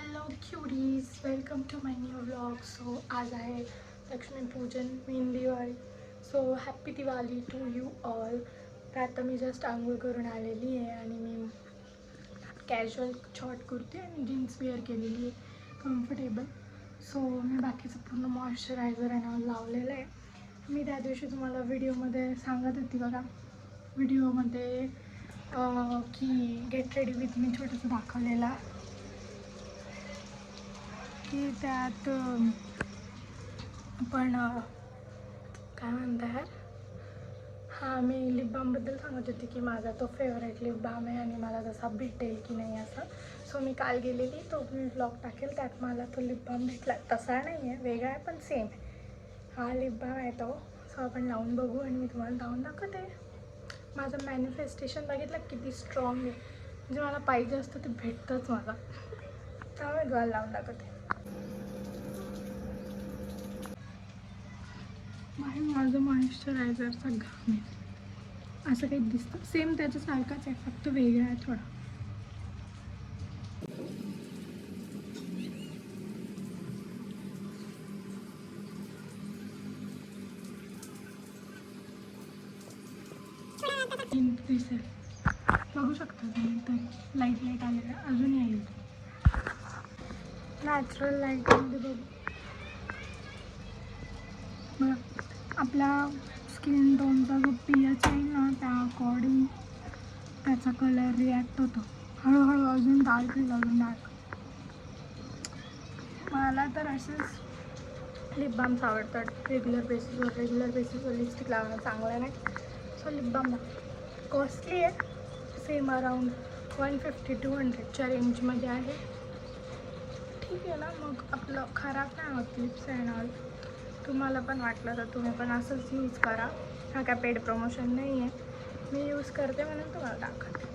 Hello curies, welcome to my new vlog. So आज आहे Lakshmi Pujan, main Diwali. So happy Diwali to you all. तर आता मी just आंघोळ करून आलेली आहे आणि मी कॅज्युअल शॉर्ट कुर्ती आणि जीन्स वेअर केलेली आहे, कम्फर्टेबल. सो मी बाकीचं पूर्ण मॉइश्चरायझर आणि लावलेलं आहे. मी त्या दिवशी तुम्हाला व्हिडिओमध्ये सांगत होती बघा, व्हिडिओमध्ये की गेट रेडी विथ मी छोटंसं दाखवलेला, की त्यात पण काय म्हणतात, हां मी लिप बामबद्दल सांगत होती की माझा तो फेवरेट लिप बाम आहे आणि मला तसा भेटेल की नाही असं. सो मी काल गेलेली, तो मी व्लॉग टाकेल, त्यात मला तो लिप बाम भेटला. तसा नाही आहे, वेगळा आहे पण सेम आहे. हा लिप बाम आहे तो. सो आपण लावून बघू आणि मी तुम्हाला लावून दाखवते. माझं मॅनिफेस्टेशन बघितलं किती स्ट्रॉंग आहे, म्हणजे मला पाहिजे असतं ते भेटतंच मला. त्यामुळे तुम्हाला लावून दाखवते. माझं मॉइश्चरायझरचा घाम आहे, असं काही दिसतं सेम त्याच्यासारखाच आहे, फक्त वेगळा आहे थोडा. दिसेल, बघू शकता तुम्ही. तर लाईट आलेलं अजून येईल, नॅचरल लाईटमध्ये बघू. बघा, आपल्या स्किन टोनचा जो पीएच आहे ना, त्या अकॉर्डिंग त्याचा कलर रिॲक्ट होतो हळूहळू, अजून डार्क होईल, अजून डार्क. मला तर असेच लिप बाम्स आवडतात रेग्युलर बेसिसवर लिपस्टिक लावणं चांगलं नाही. सो लिप बाम कॉस्टली आहे, सेम अराउंड 150-200च्या रेंजमध्ये आहे. ठीक आहे ना, मग आपलं खराब नाही होत लिप्स अँड ऑल. तुम्हाला पण वाटलं तर तुम्ही पण असंच यूज करा. हा काय पेड प्रमोशन नाही आहे, मी यूज करते म्हणून तुम्हाला दाखवते.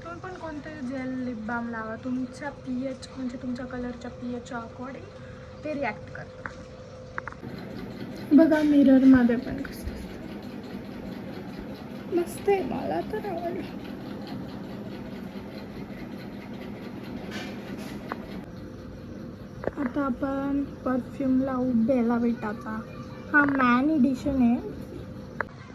तुम्ही पण कोणतं जेल लिप बाम लावा, तुमच्या पीएच म्हणजे तुमच्या कलरच्या पीएचच्या अकॉर्डिंग ते रिॲक्ट करतं. बघा मिररमध्ये पण कसं मस्त आहे, मला तर आवडलं. आता आपण परफ्यूम लावू बेला विटाचा. हा मॅन एडिशन आहे,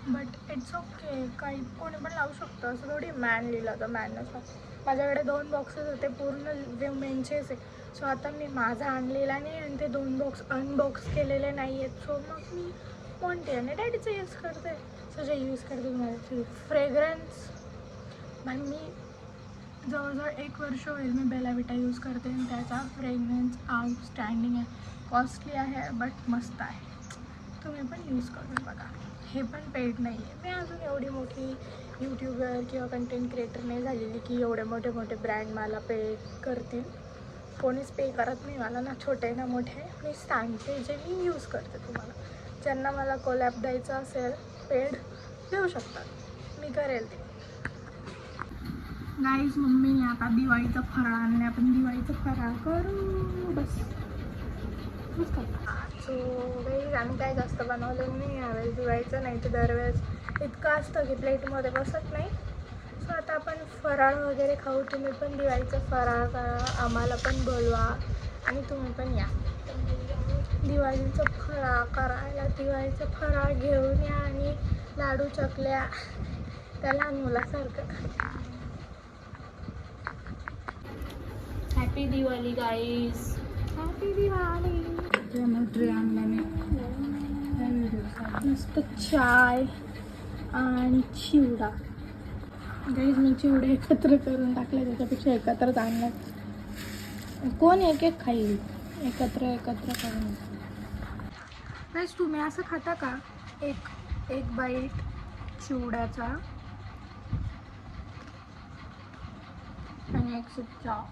बट इट्स ओके, काही कोणी पण लावू शकतं. असं थोडी मॅन लिहिलं तर मॅन नसतं. माझ्याकडे 2 बॉक्सेस होते, पूर्ण विमेनचेच आहे. सो आता मी माझा आणलेला नाही आणि ते 2 बॉक्स अनबॉक्स केलेले नाही आहेत. सो मग मी मॉन्टे आणि डॅडीचं यूज करते. सो जे यूज करते तुम्हाला फ्रेग्रन्स, पण मी जवळजवळ 1 वर्ष होईल मी बेला विटा यूज करते आणि त्याचा फ्रेग्रन्स आउटस्टँडिंग आहे. कॉस्टली आहे बट मस्त आहे, तुम्ही पण यूज करून बघा. हे पण पेड नाही आहे. मी अजून एवढी मोठी यूट्यूबर किंवा कंटेंट क्रिएटर नाही झालेली की एवढे मोठे मोठे ब्रँड मला पे करतील. कोणीच पे करत नाही मला, ना छोटे ना मोठे. मी सांगते जे मी यूज करते तुम्हाला. ज्यांना मला कोलॅब द्यायचं असेल पेड, देऊ शकतात, मी करेल ते. गाईज, मम्मीने आता दिवाळीचं फराळ आणले, आपण दिवाळीचं फराळ करू बस. सो गाईज, आम्ही काय जास्त बनवलेलं नाही यावेळेस दिवाळीचं, नाही तर दरवेळेस इतकं असतं की प्लेटमध्ये बसत नाही. सो आता आपण फराळ वगैरे खाऊ. तुम्ही पण दिवाळीचं फराळ करा, आम्हाला पण बोलवा आणि तुम्ही पण या दिवाळीचं फराळ करायला. दिवाळीचं फराळ घेऊन या आणि लाडू चकल्या त्या लहान मुलासारखं. Happy Diwali guys, happy Diwali. Tray आणल्याने मस्त चाय आणि चिवडा. गाईज, मी चिवडे एकत्र करून टाकले, त्याच्यापेक्षा एकत्रच आणलं. कोण एक एक खाईल, एकत्र करून. गाईज, तुम्ही असं खाता का, एक बाईट चिवड्याचा आणि एक सिप चहा?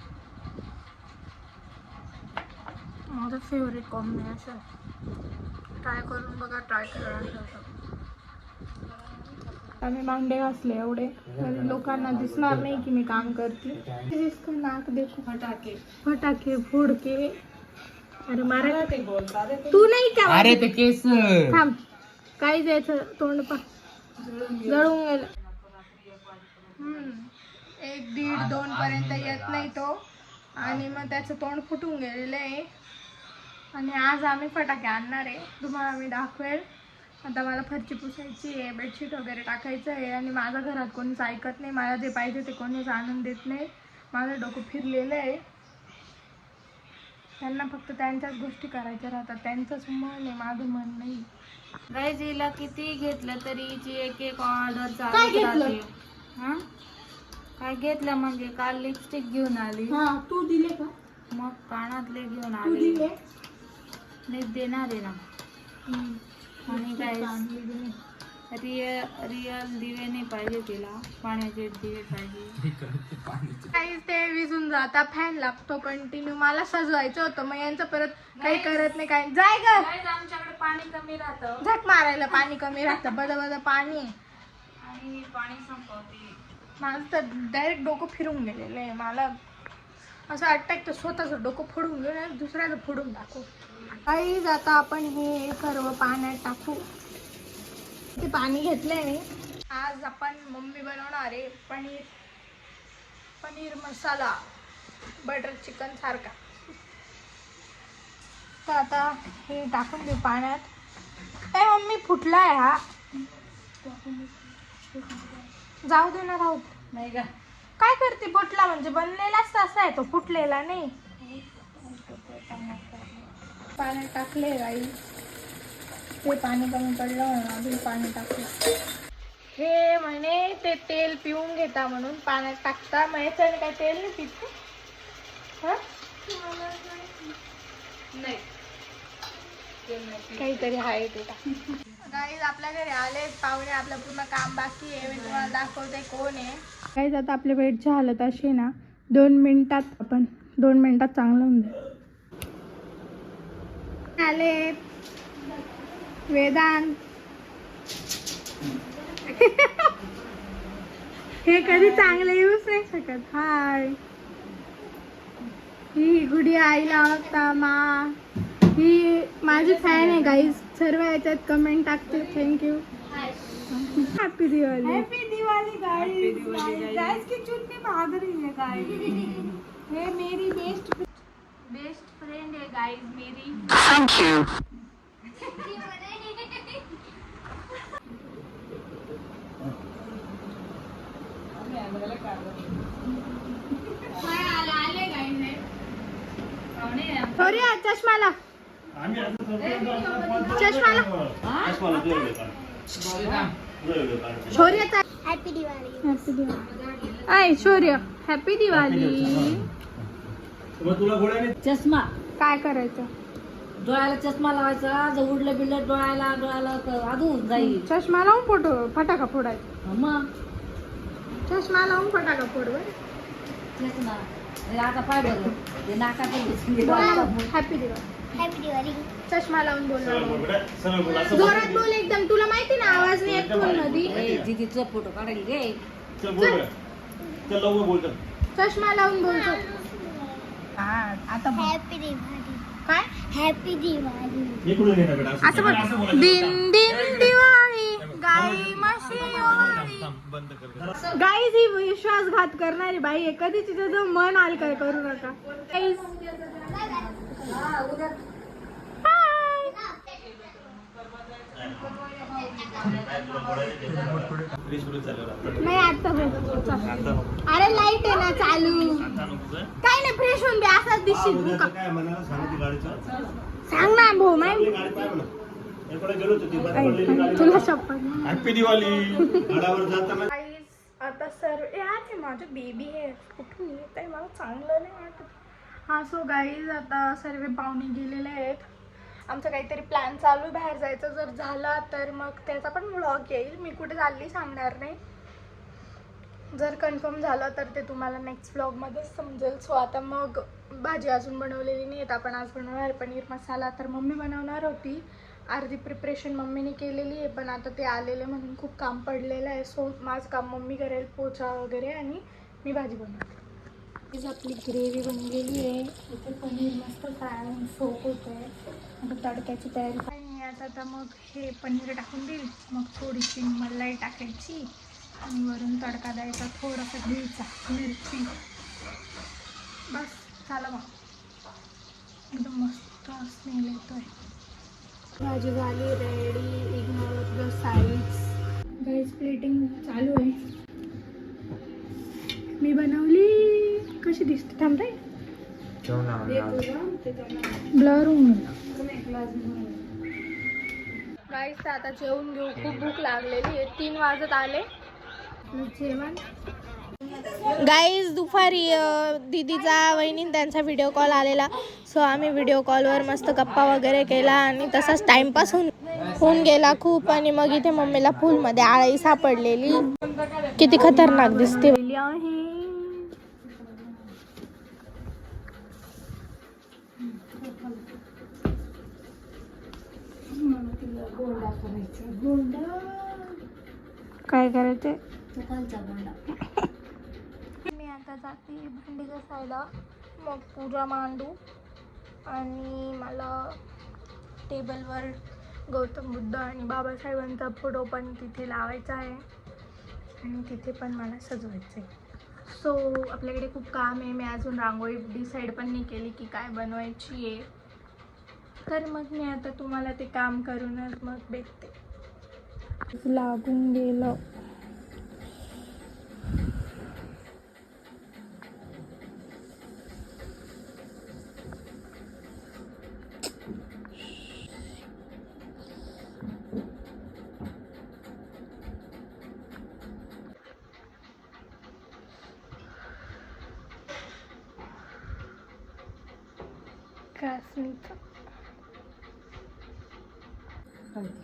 माझं फेवरेट कॉम्बिनेशन. ट्राय करून बघा, ट्राय करा. आम्ही मांडे घासले एवढे, लोकांना दिसणार नाही की मी काम करते. जिसको नाक देखो फटाके फोडके. अरे मराठी तू नाही का? अरे ते केस थांब, काय द्यायचं तोंड पा जळून गेलं. 1, 1:30, 2 पर्यंत येत नाही तो. आणि मग त्याचं तोंड फुटून गेलेलं आहे. आणि आज आम्ही फटाके आणणार आहे, तुम्हाला मी दाखवेल. आता मला फरची पुसायची आहे, बेडशीट वगैरे टाकायचं आहे. आणि माझं घरात कोणीच ऐकत नाही, मला जे पाहिजे ते कोणीच आणून देत नाही. माझं डोकं फिरलेलं आहे. त्यांना फक्त त्यांच्याच गोष्टी करायच्या राहतात, त्यांचंच मन आहे, माझं मन नाही. गाईज हिला किती घेतलं तरी हिची एक एक ऑर्डर काय चालू घेतलं? राहते. हा काय घेतलं म्हणजे काल लिपस्टिक घेऊन आली, हा, तू दिले का? मग कानातले घेऊन तू आली. दिले? मी देणार आहे ना. आणि काय रिअल दिवे नाही पाहिजे तिला, पाण्याचे दिवे पाहिजे. काही ते विजून जाता, फॅन लागतो कंटिन्यू. मला सजवायचं होतं, मग यांचं परत काही करत नाही. काय जाय ग, आमच्याकडे पाणी कमी राहतं झक मारायला पाणी कमी राहतं, बद पाणी. आणि पाणी संपवते. माझं तर डायरेक्ट डोकं फिरून गेलेलं आहे. मला असं वाटतं की स्वतःचं डोकं फोडून घेऊन आणि दुसऱ्याचं फोडून टाकू. काहीच आता आपण हे सर्व पाण्यात टाकू. ते पाणी घेतलंय मी. आज आपण मम्मी बनवणार आहे पनीर मसाला बटर चिकन सारखा. तर आता हे टाकून देऊ पाण्यात. काय मम्मी फुटलाय हा, जाऊ दे ना, राहू नाही का काय करते. फुटला म्हणजे बनलेलाच तसा आहे तो, फुटलेला नाही. पाण्यात टाकले गाई, ते पाणी कमी पडलं म्हणून अजून पाणी टाकलं. हे म्हणे ते तेल पिऊन घेता म्हणून पाण्यात टाकता. मग याच्याने काय तेल नाही पित हा, नाही काहीतरी आहे ते टाक. गाईज आपल्या घरी आले पाहुणे, आपलं पूर्ण काम बाकी आहे. मी तुम्हाला दाखवते कोण आहे. गाईज आता आपल्या बेडची हालत अशी ना, 2 मिनिटात आपण 2 मिनिटात चांगलं होऊन जाईल. आले वेदांत. हे कधी चांगलं येऊच नाही शकत. हाय, ही गुडी आईला ओळखता मा, ही माझी फॅन आहे गाईज. सर्व याच्यात कमेंट टाकते. Thank you. Happy Diwali. Happy Diwali guys. Guys की चुन्नी भाग रही है गाईज. ये मेरी बेस्ट फ्रेंड है गाइस मेरी. Thank you. सॉरी चष्मा ला, चष्मा ला. शौर्य हॅपी दिवाळी. हॅपी दिवाळी. आय शौर्य हॅपी दिवाळी. चष्मा काय करायचं, डोळ्याला चष्मा लावायचा, जर उडलं बिडलं डोळ्याला अजून जाईल. चष्मा लावून फटाका फोडायचा. मग चष्मा लावून फटाका फोडवा. चष्मा आता पाय बरं ते नाकात हॅपी दिवाळी. हॅपी दिवाळी. चष्मा लावून बोल, जोरात बोल एकदम. तुला माहिती ना आवाज नाही येत फोन मध्ये. दीदीचा फोटो काढायला गे. चष्मा लावून बोलतो. आता हॅपी दिवाळी. काय हॅपी दिवाळी असं बोल. दिन दिन दिवाळी गाई म्हशी दिवाळी. गाईज ही विश्वासघात करणारी बाई आहे, कधी तिचं मन हलकं करू नका. नाही आता अरे लाईट आहे ना चालू. काय नाही, फ्रेश होऊन बी असाच दिसशील. सांग ना भाऊ. माहिती तुला शपथ. हॅपी दिवाळी. आता सर्व यार माझं बेबी आहे, कुठून येत आहे मला चांगलं नाही वाटत. हा सो गाईज आता सर्व पाहुणे गेलेले आहेत. आमचं काहीतरी प्लॅन चालू बाहेर जायचं, जर झाला तर मग त्याचा पण व्लॉग येईल. मी कुठे चालली सांगणार नाही. जर कन्फर्म झालं तर ते तुम्हाला नेक्स्ट व्लॉगमध्येच समजेल. सो आता मग भाजी अजून बनवलेली नाही आहेत. आपण आज बनवणार पनीर मसाला. तर मम्मी बनवणार होती, अर्धी प्रिपरेशन मम्मीने केलेली आहे, पण आता ते आलेले म्हणून खूप काम पडलेलं आहे. सो माझं काम मम्मी करेल, पोचा वगैरे, आणि मी भाजी बनवते. आपली ग्रेव्ही बनलेली आहे. इथे पनीर मस्त फ्राय सोप होत आहे. आता तडक्याची तयारी नाही आता मग हे पनीर टाकून देईल. मग थोडीशी मलाई टाकायची आणि वरून तडका द्यायचा, थोडासा घ्यायचा मिरची, बस. चला मग. एकदम मस्त स्मेल येतोय. भाजी झाली ready. Ignore the sides. Guys plating चालू आहे. मी बनवली. कशी दिसते थांब रे. ब्लर होऊन गाईस आता जेवून घेऊ. खूप भूक लागलेली आहे. 3 वाजत आले. जेवण गाईज दुपारी दीदीचा वहिनी त्यांचा व्हिडिओ कॉल आलेला. सो आम्ही व्हिडिओ कॉलवर मस्त गप्पा वगैरे केला आणि तसाच टाइमपास होऊन गेला खूप. आणि मग इथे मम्मीला फुलमध्ये आळी सापडलेली. किती खतरनाक दिसते आहे. काय करायचं. मी आता जाते भांडी घासायला. मग पूजा मांडू आणि मला टेबलवर गौतम बुद्ध आणि बाबासाहेबांचा फोटो पण तिथे लावायचा आहे आणि तिथे पण मला सजवायचं आहे. सो आपल्याकडे खूप काम आहे. मी अजून रांगोळी डिसाईड पण नाही केली की काय बनवायची आहे. तर मग मी आता तुम्हाला ते काम करूनच मग भेटते. लागून गेलं. कासनीचं बोल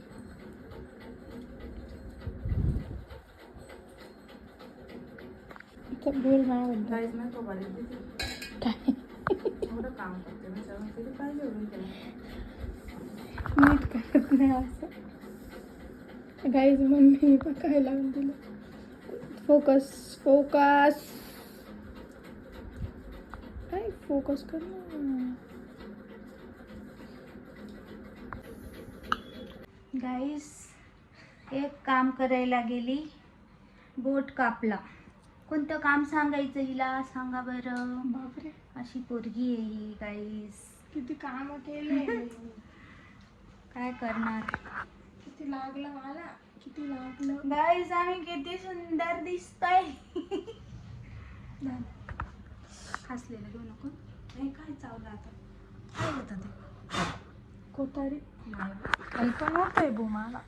नीट करत नाही असं. गाईज मम्मी पकायला लावून दिलं. फोकस फोकस काय फोकस कर ना गाईस. एक काम करायला गेली, बोट कापला. कोणतं काम सांगायचं हिला सांगा बरं. बापरे अशी पोरगी आहे ही गाईस. किती काम केले. काय करणार. किती लागलं मला. किती लागलं गाईस. आम्ही किती सुंदर दिसतोय. हसलेलं घेऊ नको. हे काय चावलं आता. काय होतं ते कोतारी काही पण होतंय बो मला.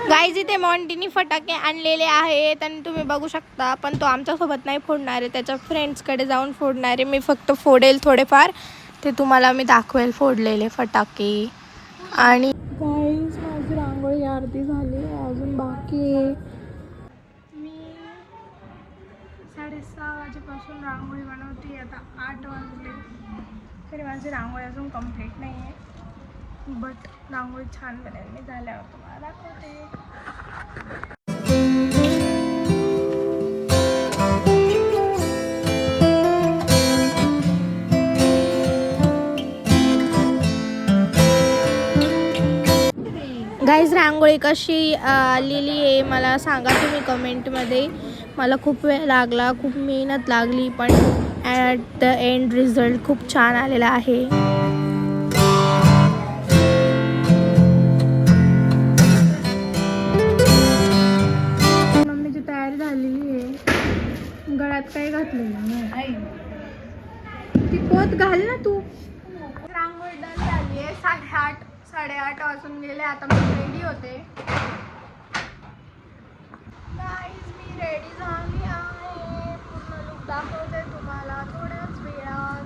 गाईज इथे मॉन्टीनी फटाके आणलेले आहेत आणि तुम्ही बघू शकता. पण तो आमच्यासोबत नाही फोडणार आहे. त्याच्या फ्रेंड्सकडे जाऊन फोडणार आहे. मी फक्त फोडेल थोडेफार. ते तुम्हाला मी दाखवेल फोडलेले फटाके. आणि गाईज माझी रांगोळी अर्धी झाली. अजून बाकी आहे. मी 6:30 वाजेपासून रांगोळी बनवते. आता 8 वाजले तरी माझी रांगोळी अजून कंप्लीट नाही आहे. बट रांगोळी छान बनेल. मी झाल्यावर तुम्हाला दाखवते. गाईज रांगोळी कशी आलेली आहे मला सांगा तुम्ही कमेंटमध्ये. मला खूप वेळ लागला, खूप मेहनत लागली, पण ॲट द एंड रिझल्ट खूप छान आलेला आहे. मम्मीची तयारी झालेली आहे. गळ्यात काय घातलेलं नाही. ती पोत घाल ना तू. रांगोळी डन झाली आहे. 8:30 वाजून गेले. आता मी रेडी होते. गाईज मी रेडी झाली आहे. पूर्ण लुक दाखवते तुम्हाला थोड्याच वेळात.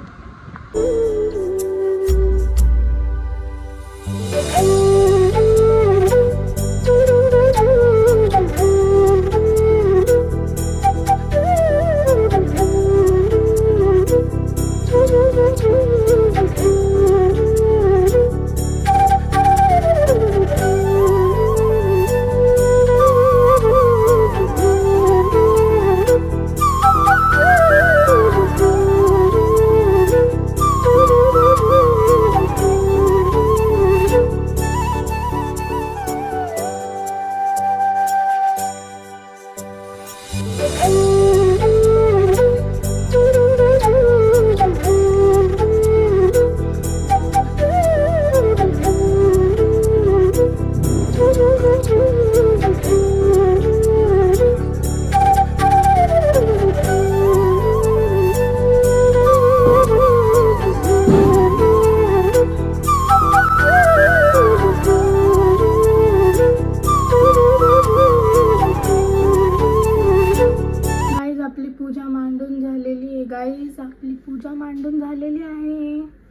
आपली पूजा मांडून झालेली आहे.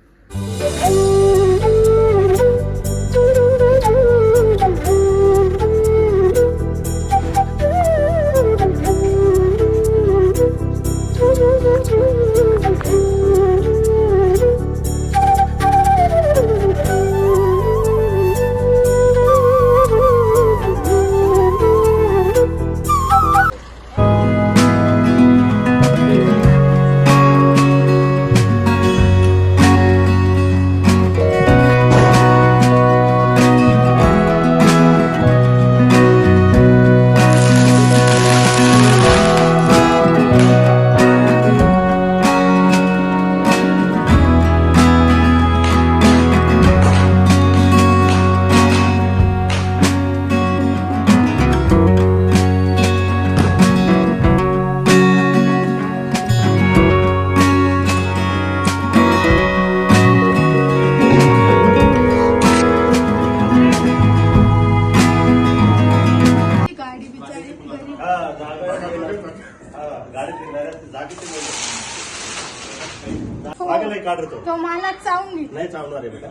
तो मला चावून घे. नाही चावणार आहे बेटा.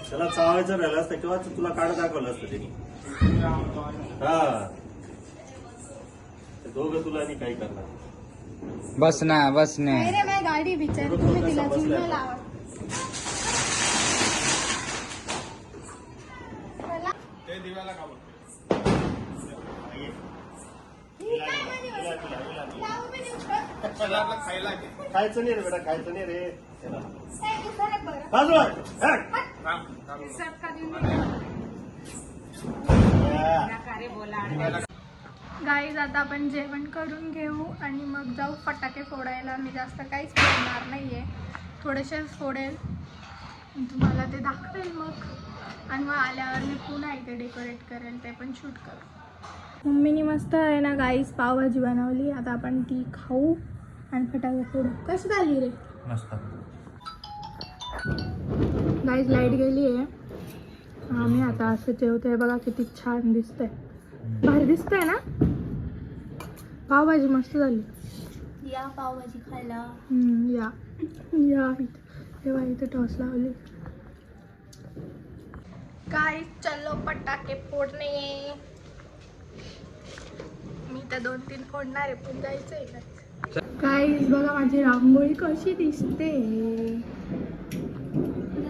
त्याला चावायचं राहिलं असतं किंवा तुला काढ दाखवलं असतं त्यांनी. हा दोघं तुला नाही काही करणार. बस ना बस ना. नाही रे माझी गाडी बिचारी तुम्ही तिला जुनं लावा. खायचं नाही रे बेटा, खायचं नाही रे. बाजूला गाईज आता आपण जेवण करून घेऊ आणि मग जाऊ फटाके फोडायला. मी जास्त काहीच फोडणार नाहीये, थोडेसेच फोडेल, तुम्हाला ते दाखवेल मग. आणि मग आल्यावर मी पुन्हा इथे डेकोरेट करेल, ते पण शूट करू. मम्मीनी मस्त आहे ना गाईज पावभाजी बनवली. आता आपण ती खाऊ आणि फटाके फोडू. कशी झाली रे? मस्त. गाईज लाईट गेली आहे. आम्ही आता असं जेवतोय बघा, किती छान दिसतंय, भारी दिसतंय ना. पावभाजी मस्त झाली. या पावभाजी खायला. या या तेव्हा इथे टॉस लावली. गाईज चलो पटाके फोडणे. मी तर 2-3 फोडणार आहे, पण जायचंय का. गाईज बघा माझी रांगोळी कशी दिसते.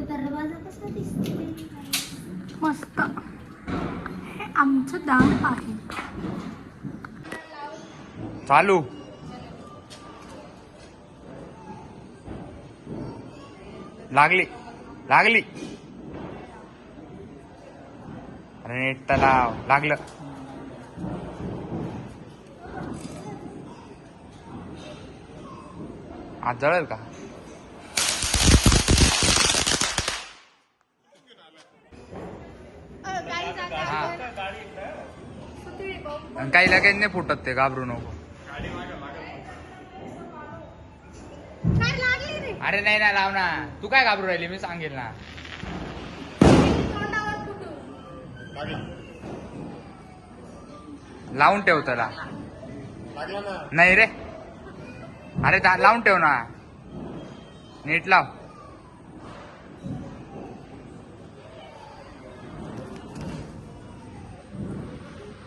दरवाजा कसा दिसते मस्त. हे आमचं दार आहे. चालू. लागली लागली. अरे नीट तलाव लागलं. आज जळेल का? काही लगेच नाही फुटत ते, घाबरू नको. अरे नाही ना लाव ना, तू काय घाबरू राहिली, मी सांगेल ना. लावून ठेव त्याला. नाही रे, अरे लावून ठेव ना, नीट लाव.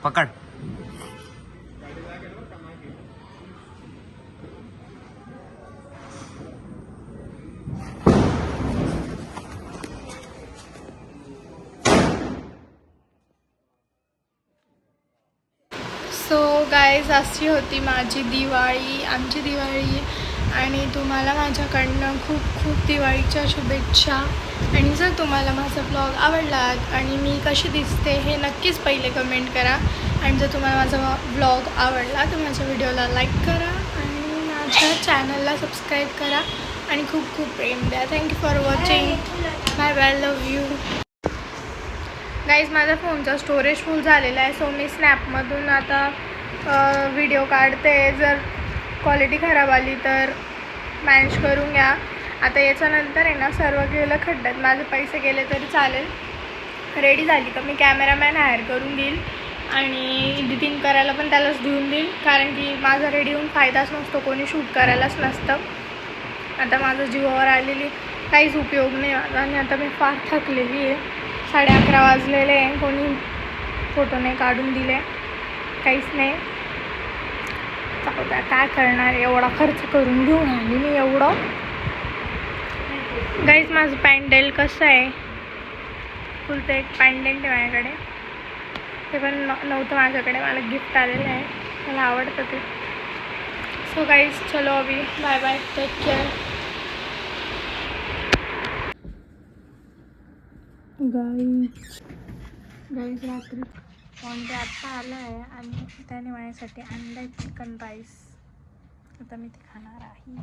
पकड. सो गाईज अशी होती माझी दिवाळी, आमची दिवाळी. आणि तुम्हाला माझ्याकडनं खूप खूप दिवाळीच्या शुभेच्छा. आणि जर तुम्हाला माझा ब्लॉग आवडला आणि मी कशी दिसते हे नक्कीच पहिले कमेंट करा. आणि जर तुम्हाला माझा ब्लॉग आवडला तर माझ्या व्हिडिओला लाईक करा आणि माझ्या चॅनलला सबस्क्राईब करा आणि खूप खूप प्रेम द्या. Thank you for watching. Bye bye, love you. Guys माझ्या फोनचा स्टोरेज फुल झालेला आहे, सो मी स्नॅपमधून आता व्हिडिओ काढते. जर क्वालिटी खराब आली तर मॅनेज करून घ्या. आता याच्यानंतर आहे ना सर्व गेलं खड्ड्यात, माझे पैसे गेले तरी चालेल. रेडी झाली तर मी कॅमेरामॅन हायर करून देईल आणि एडिटिंग करायला पण त्यालाच देऊन देईल, कारण की माझा रेडी होऊन फायदाच नसतो, कोणी शूट करायलाच नसतं. आता माझं जीवावर आलेली काहीच उपयोग नाही माझा, आणि आता मी फार थकलेली आहे. 11:30 वाजलेले आहे, कोणी फोटो नाही काढून दिले, काहीच नाही. काय करणार, एवढा खर्च करून घेऊन आली मी एवढं. गाईज माझं पॅन्डेल कसं आहे, फुलतं एक पॅन्डेंट आहे माझ्याकडे, ते पण नव्हतं माझ्याकडे, मला गिफ्ट आलेलं आहे, मला आवडतं ते. सो गाईज चलो अभी bye bye, take care. Guys रात्री कोणते आत्ता आलं आहे आणि त्याने माझ्यासाठी आणलं आहे चिकन राईस. आता मी ते खाणार आहे.